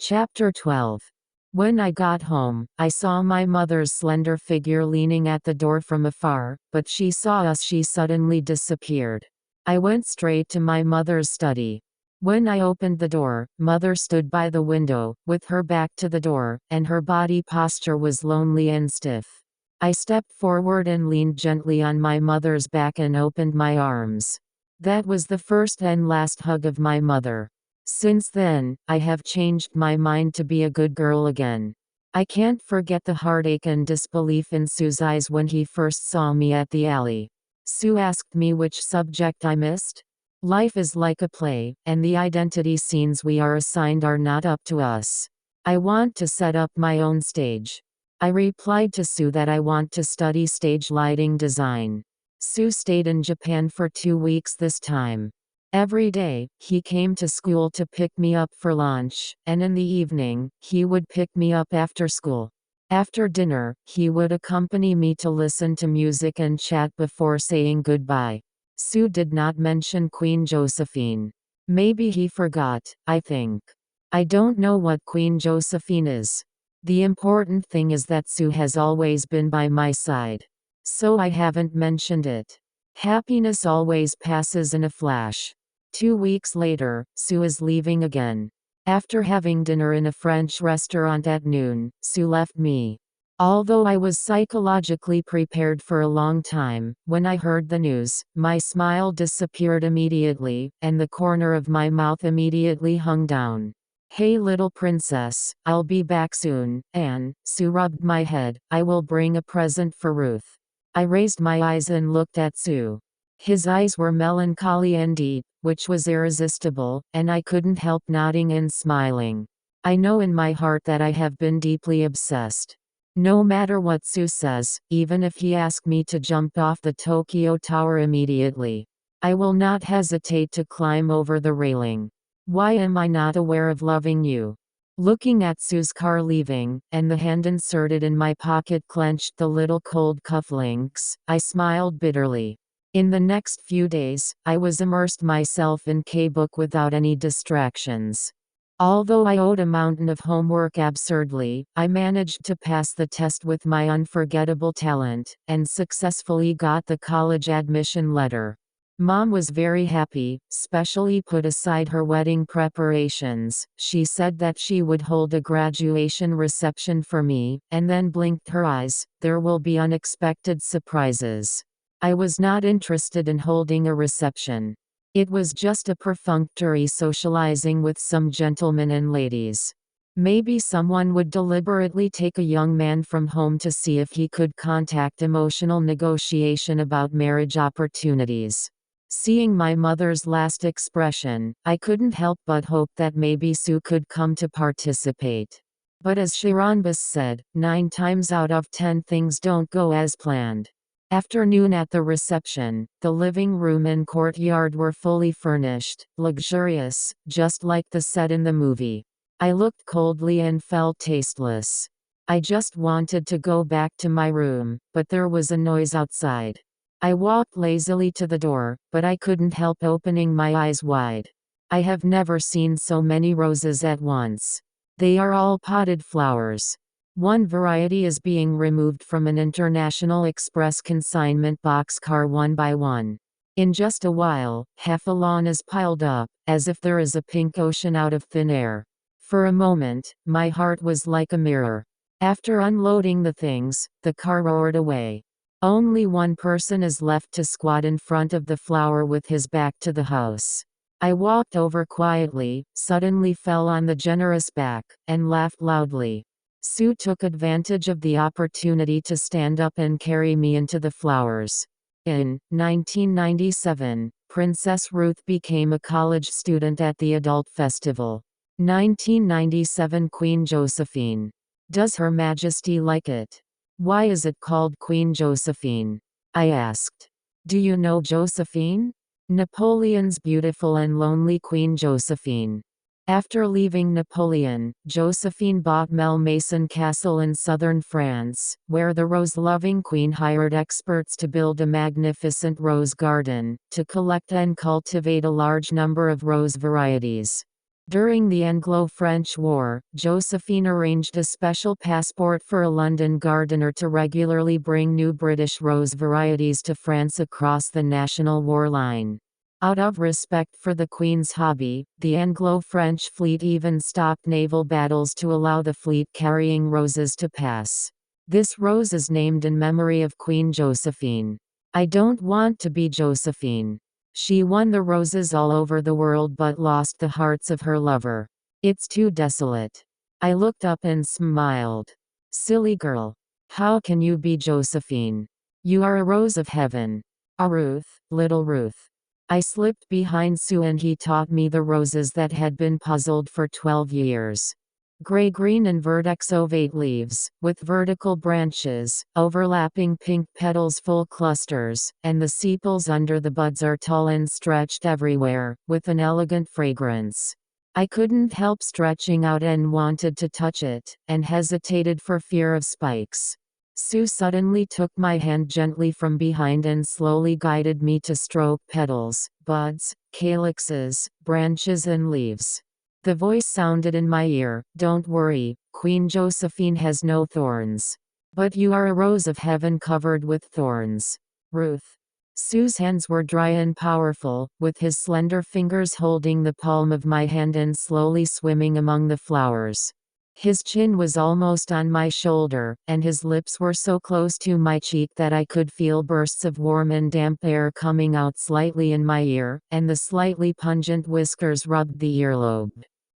Chapter 12. When I got home, I saw my mother's slender figure leaning at the door from afar, but she saw us, she suddenly disappeared. I went straight to my mother's study. When I opened the door, Mother stood by the window, with her back to the door, and her body posture was lonely and stiff. I stepped forward and leaned gently on my mother's back and opened my arms. That was the first and last hug of my mother. Since then, I have changed my mind to be a good girl again. I can't forget the heartache and disbelief in Sue's eyes when he first saw me at the alley. Sue asked me which subject I missed. Life is like a play, and the identity scenes we are assigned are not up to us. I want to set up my own stage. I replied to Sue that I want to study stage lighting design. Sue stayed in Japan for 2 weeks this time. Every day, he came to school to pick me up for lunch, and in the evening, he would pick me up after school. After dinner, he would accompany me to listen to music and chat before saying goodbye. Sue did not mention Queen Josephine. Maybe he forgot, I think. I don't know what Queen Josephine is. The important thing is that Sue has always been by my side. So I haven't mentioned it. Happiness always passes in a flash. 2 weeks later, Sue is leaving again. After having dinner in a French restaurant at noon, Sue left me. Although I was psychologically prepared for a long time, when I heard the news, my smile disappeared immediately, and the corner of my mouth immediately hung down. Hey little princess, I'll be back soon, Anne. Sue rubbed my head. I will bring a present for Ruth. I raised my eyes and looked at Sue. His eyes were melancholy and deep, which was irresistible, and I couldn't help nodding and smiling. I know in my heart that I have been deeply obsessed. No matter what Sue says, even if he asks me to jump off the Tokyo Tower immediately, I will not hesitate to climb over the railing. Why am I not aware of loving you? Looking at Sue's car leaving, and the hand inserted in my pocket clenched the little cold cufflinks, I smiled bitterly. In the next few days, I was immersed myself in K-book without any distractions. Although I owed a mountain of homework absurdly, I managed to pass the test with my unforgettable talent, and successfully got the college admission letter. Mom was very happy, especially put aside her wedding preparations. She said that she would hold a graduation reception for me, and then blinked her eyes. There will be unexpected surprises. I was not interested in holding a reception. It was just a perfunctory socializing with some gentlemen and ladies. Maybe someone would deliberately take a young man from home to see if he could contact emotional negotiation about marriage opportunities. Seeing my mother's last expression, I couldn't help but hope that maybe Sue could come to participate. But as Sharonbus said, 9 times out of 10 things don't go as planned. Afternoon at the reception, the living room and courtyard were fully furnished, luxurious, just like the set in the movie. I looked coldly and felt tasteless. I just wanted to go back to my room, but there was a noise outside. I walked lazily to the door, but I couldn't help opening my eyes wide. I have never seen so many roses at once. They are all potted flowers. One variety is being removed from an International Express consignment boxcar one by one. In just a while, half a lawn is piled up, as if there is a pink ocean out of thin air. For a moment, my heart was like a mirror. After unloading the things, the car roared away. Only one person is left to squat in front of the flower with his back to the house. I walked over quietly, suddenly fell on the generous back, and laughed loudly. Sue took advantage of the opportunity to stand up and carry me into the flowers. In 1997, Princess Ruth became a college student at the Adult Festival. 1997 Queen Josephine. Does Her Majesty like it? Why is it called Queen Josephine? I asked. Do you know Josephine? Napoleon's beautiful and lonely Queen Josephine. After leaving Napoleon, Josephine bought Malmaison Castle in southern France, where the rose-loving queen hired experts to build a magnificent rose garden, to collect and cultivate a large number of rose varieties. During the Anglo-French War, Josephine arranged a special passport for a London gardener to regularly bring new British rose varieties to France across the National War line. Out of respect for the Queen's hobby, the Anglo-French fleet even stopped naval battles to allow the fleet carrying roses to pass. This rose is named in memory of Queen Josephine. I don't want to be Josephine. She won the roses all over the world but lost the hearts of her lover. It's too desolate. I looked up and smiled. Silly girl. How can you be Josephine? You are a rose of heaven. Ah, Ruth, little Ruth. I slipped behind Sue and he taught me the roses that had been puzzled for 12 years. Gray-green and vertex ovate leaves, with vertical branches, overlapping pink petals, full clusters, and the sepals under the buds are tall and stretched everywhere, with an elegant fragrance. I couldn't help stretching out and wanted to touch it, and hesitated for fear of spikes. Sue suddenly took my hand gently from behind and slowly guided me to stroke petals, buds, calyxes, branches and leaves. The voice sounded in my ear, "Don't worry, Queen Josephine has no thorns. But you are a rose of heaven covered with thorns. Ruth." Sue's hands were dry and powerful, with his slender fingers holding the palm of my hand and slowly swimming among the flowers. His chin was almost on my shoulder, and his lips were so close to my cheek that I could feel bursts of warm and damp air coming out slightly in my ear, and the slightly pungent whiskers rubbed the earlobe.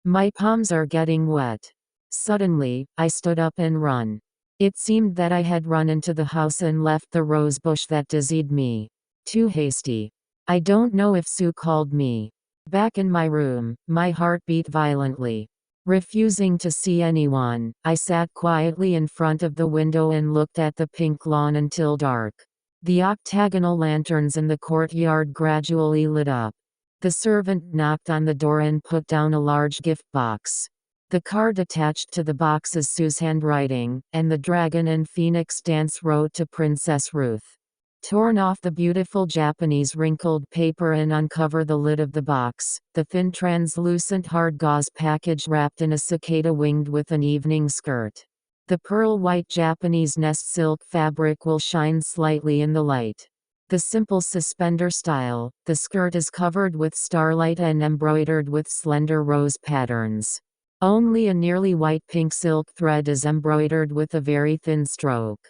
My palms are getting wet. Suddenly, I stood up and run. It seemed that I had run into the house and left the rose bush that dizzied me. Too hasty. I don't know if Sue called me. Back in my room, my heart beat violently. Refusing to see anyone, I sat quietly in front of the window and looked at the pink lawn until dark. The octagonal lanterns in the courtyard gradually lit up. The servant knocked on the door and put down a large gift box. The card attached to the box is Sue's handwriting, and the dragon and phoenix dance wrote to Princess Ruth. Torn off the beautiful Japanese wrinkled paper and uncover the lid of the box, the thin translucent hard gauze package wrapped in a cicada winged with an evening skirt. The pearl white Japanese nest silk fabric will shine slightly in the light. The simple suspender style, the skirt is covered with starlight and embroidered with slender rose patterns. Only a nearly white pink silk thread is embroidered with a very thin stroke.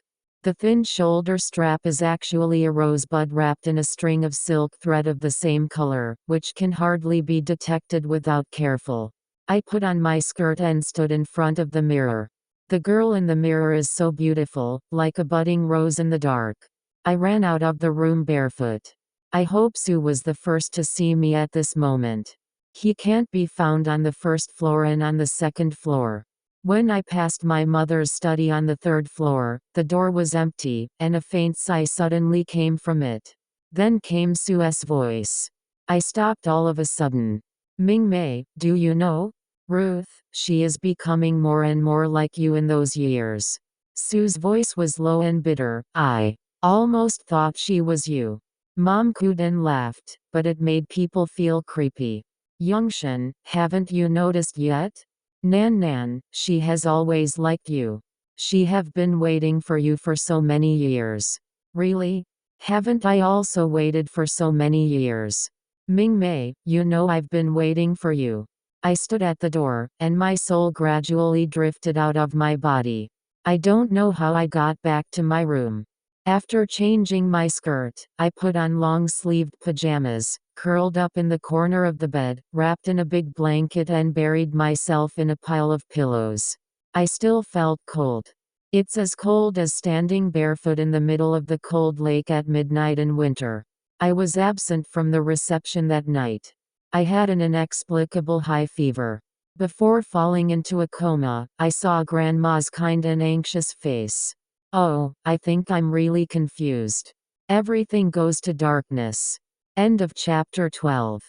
The thin shoulder strap is actually a rosebud wrapped in a string of silk thread of the same color, which can hardly be detected without careful. I put on my skirt and stood in front of the mirror. The girl in the mirror is so beautiful, like a budding rose in the dark. I ran out of the room barefoot. I hope Sue was the first to see me at this moment. He can't be found on the first floor and on the second floor. When I passed my mother's study on the third floor, the door was empty, and a faint sigh suddenly came from it. Then came Sue's voice. I stopped all of a sudden. "Ming Mei, do you know? Ruth, she is becoming more and more like you in those years." Sue's voice was low and bitter. "I almost thought she was you." Mom cooed and laughed, but it made people feel creepy. "Youngshan, haven't you noticed yet? Nan, she has always liked you. She have been waiting for you for so many years." "Really? Haven't I also waited for so many years?" "Ming Mei, you know I've been waiting for you." I stood at the door, and my soul gradually drifted out of my body. I don't know how I got back to my room. After changing my skirt, I put on long-sleeved pajamas, curled up in the corner of the bed, wrapped in a big blanket and buried myself in a pile of pillows. I still felt cold. It's as cold as standing barefoot in the middle of the cold lake at midnight in winter. I was absent from the reception that night. I had an inexplicable high fever. Before falling into a coma, I saw Grandma's kind and anxious face. Oh, I think I'm really confused. Everything goes to darkness. End of chapter 12.